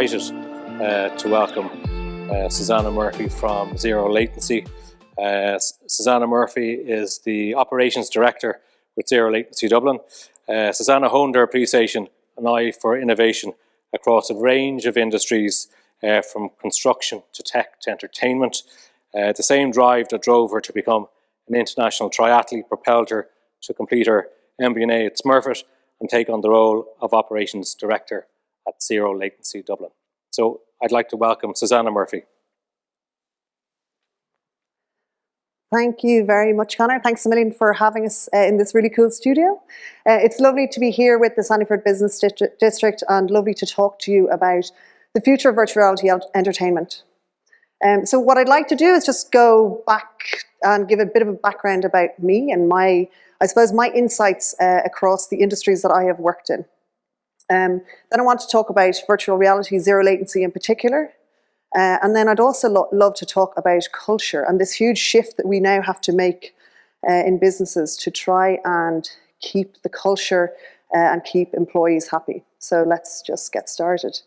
delighted to welcome Susanna Murphy from Zero Latency. Susanna Murphy is the Operations Director with Zero Latency Dublin. Susanna honed her appreciation and eye for innovation across a range of industries, from construction to tech to entertainment. The same drive that drove her to become an international triathlete propelled her to complete her MBA at Smurfit and take on the role of Operations Director at Zero Latency Dublin. So I'd like to welcome Susanna Murphy. Thank you very much, Connor. Thanks a million for having us in this really cool studio. It's lovely to be here with the Sandyford Business District and lovely to talk to you about the future of virtual reality entertainment. So what I'd like to do is just go back and give a bit of a background about me and my insights across the industries that I have worked in. Then I want to talk about virtual reality, zero latency in particular. And then I'd also love to talk about culture and this huge shift that we now have to make in businesses to try and keep the culture and keep employees happy. So let's just get started.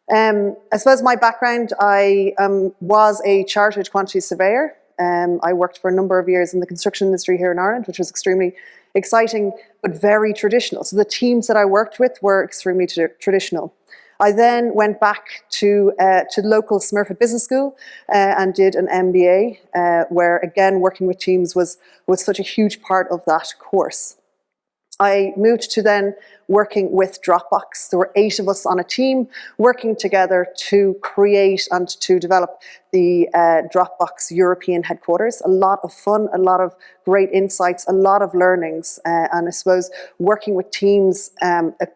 I suppose my background, I was a chartered quantity surveyor. I worked for a number of years in the construction industry here in Ireland, which was extremely exciting, but very traditional. So the teams that I worked with were extremely traditional. I then went back to local Smurfit Business School and did an MBA, where again, working with teams was such a huge part of that course. I moved to then working with Dropbox. There were 8 of us on a team working together to create and to develop the Dropbox European headquarters. A lot of fun, a lot of great insights, a lot of learnings, and I suppose working with teams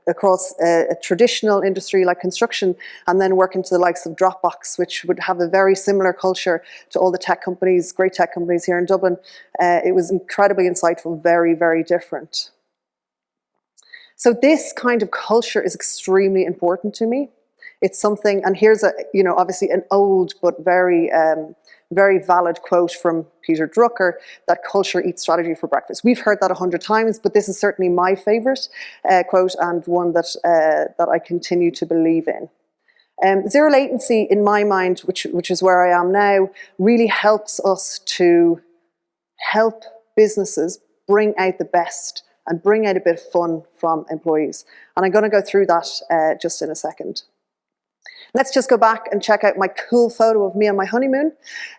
across a traditional industry like construction, and then working to the likes of Dropbox, which would have a very similar culture to all the tech companies, great tech companies here in Dublin. It was incredibly insightful, very, very different. So this kind of culture is extremely important to me. It's something, and here's obviously an old but very, very valid quote from Peter Drucker, that culture eats strategy for breakfast. We've heard that 100 times, but this is certainly my favorite quote and one that I continue to believe in. Zero latency, in my mind, which is where I am now, really helps us to help businesses bring out the best and bring out a bit of fun from employees. And I'm going to go through that just in a second. Let's just go back and check out my cool photo of me on my honeymoon.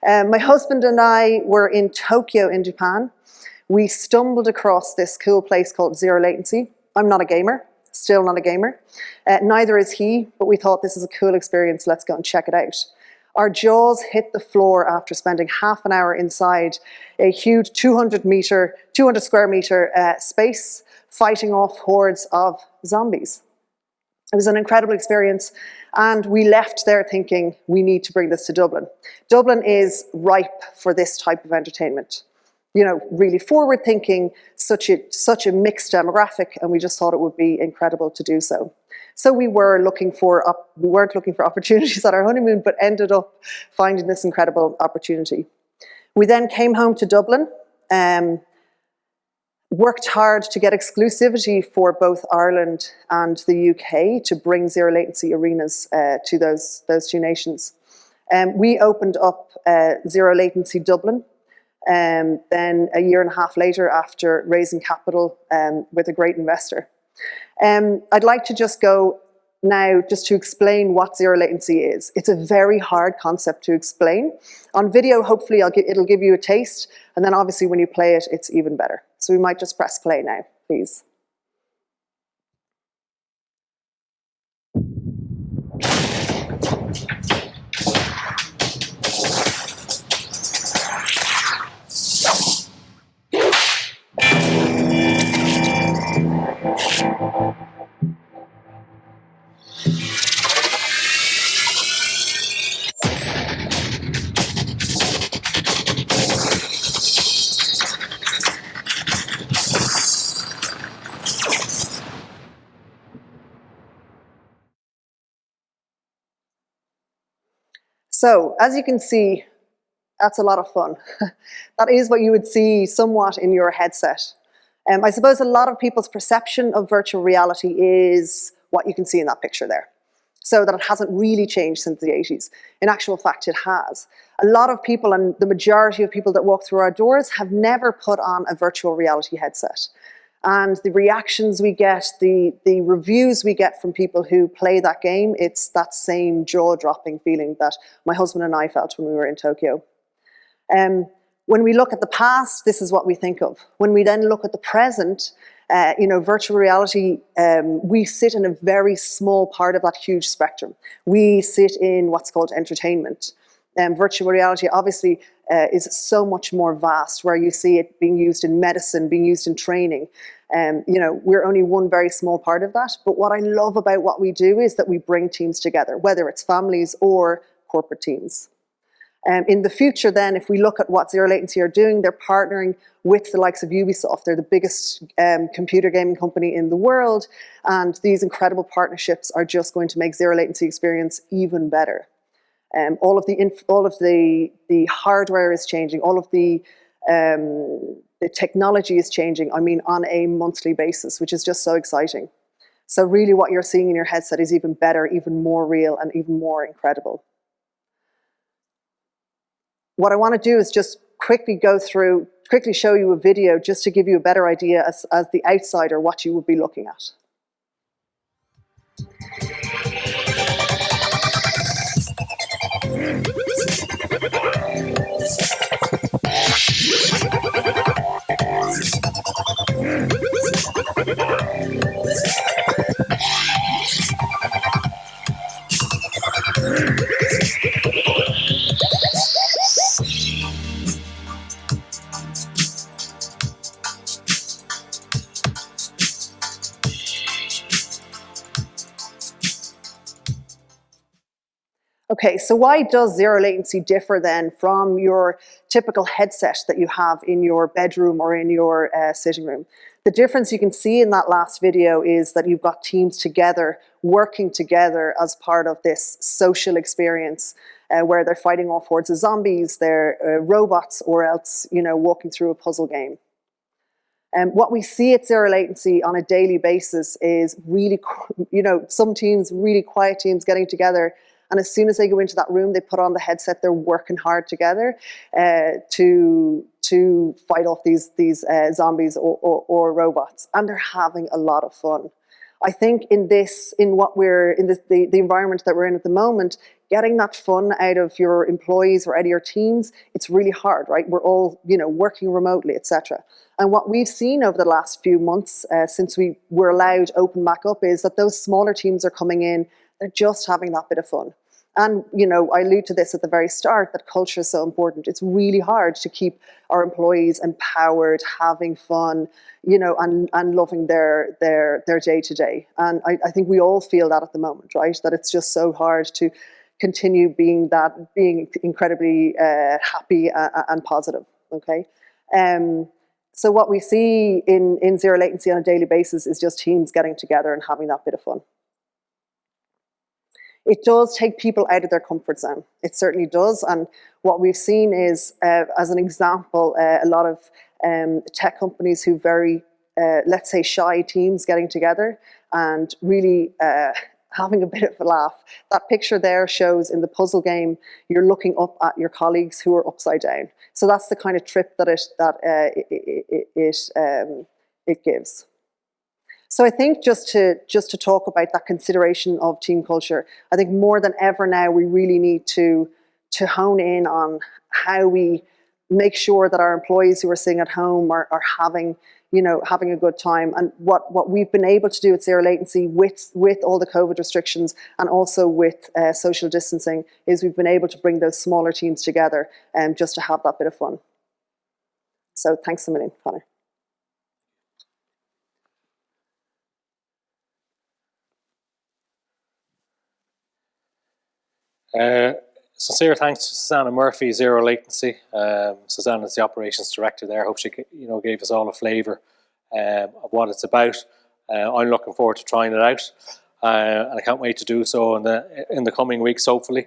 My husband and I were in Tokyo in Japan. We stumbled across this cool place called Zero Latency. I'm not a gamer, still not a gamer. Neither is he, but we thought this is a cool experience. Let's go and check it out. Our jaws hit the floor after spending half an hour inside a huge 200 square meter space, fighting off hordes of zombies. It was an incredible experience, and we left there thinking we need to bring this to Dublin. Dublin is ripe for this type of entertainment. You know, really forward thinking, such a mixed demographic, and we just thought it would be incredible to do so. So we weren't looking for opportunities at our honeymoon, but ended up finding this incredible opportunity. We then came home to Dublin, worked hard to get exclusivity for both Ireland and the UK to bring zero latency arenas to those 2 nations. We opened up Zero Latency Dublin, then a year and a half later, after raising capital with a great investor. I'd like to just go now just to explain what zero latency is. It's a very hard concept to explain. On video, hopefully it'll give you a taste, and then obviously when you play it, it's even better. So we might just press play now, please. So, as you can see, that's a lot of fun. That is what you would see somewhat in your headset. I suppose a lot of people's perception of virtual reality is what you can see in that picture there. So that it hasn't really changed since the 80s. In actual fact, it has. A lot of people, and the majority of people that walk through our doors, have never put on a virtual reality headset. And the reactions we get, the reviews we get from people who play that game, it's that same jaw-dropping feeling that my husband and I felt when we were in Tokyo. When we look at the past, this is what we think of. When we then look at the present, virtual reality, we sit in a very small part of that huge spectrum. We sit in what's called entertainment. Virtual reality obviously is so much more vast, where you see it being used in medicine, being used in training. We're only one very small part of that. But what I love about what we do is that we bring teams together, whether it's families or corporate teams. In the future then, if we look at what Zero Latency are doing, they're partnering with the likes of Ubisoft. They're the biggest computer gaming company in the world. And these incredible partnerships are just going to make Zero Latency experience even better. All of the hardware is changing. All of the technology is changing, on a monthly basis, which is just so exciting. So really what you're seeing in your headset is even better, even more real, and even more incredible. What I want to do is just quickly show you a video just to give you a better idea as the outsider what you would be looking at. Okay, so why does Zero Latency differ then from your typical headset that you have in your bedroom or in your sitting room? The difference you can see in that last video is that you've got teams together, working together as part of this social experience where they're fighting off hordes of zombies, they're robots, or else, walking through a puzzle game. What we see at Zero Latency on a daily basis is really, some teams, really quiet teams getting together. And as soon as they go into that room, they put on the headset, they're working hard together to fight off these zombies or robots. And they're having a lot of fun. I think the environment that we're in at the moment, getting that fun out of your employees or out of your teams, it's really hard, right? We're all, working remotely, etc. And what we've seen over the last few months since we were allowed to open back up is that those smaller teams are coming in. They're just having that bit of fun. And, I allude to this at the very start, that culture is so important. It's really hard to keep our employees empowered, having fun, and loving their day to day. And I think we all feel that at the moment, right? That it's just so hard to continue being incredibly happy and positive, okay? So what we see in Zero Latency on a daily basis is just teams getting together and having that bit of fun. It does take people out of their comfort zone. It certainly does. And what we've seen is, as an example, a lot of tech companies who very, let's say, shy teams getting together and really having a bit of a laugh. That picture there shows in the puzzle game, you're looking up at your colleagues who are upside down. So that's the kind of trip that it gives. So I think just to talk about that consideration of team culture, I think more than ever now we really need to hone in on how we make sure that our employees who are sitting at home are having a good time. And what we've been able to do at Zero Latency with all the COVID restrictions and also with social distancing is we've been able to bring those smaller teams together just to have that bit of fun. So thanks a million, Connor. Sincere thanks to Susanna Murphy, Zero Latency. Susanna is the operations director there. I hope she gave us all a flavour of what it's about. I'm looking forward to trying it out, and I can't wait to do so in the coming weeks, hopefully.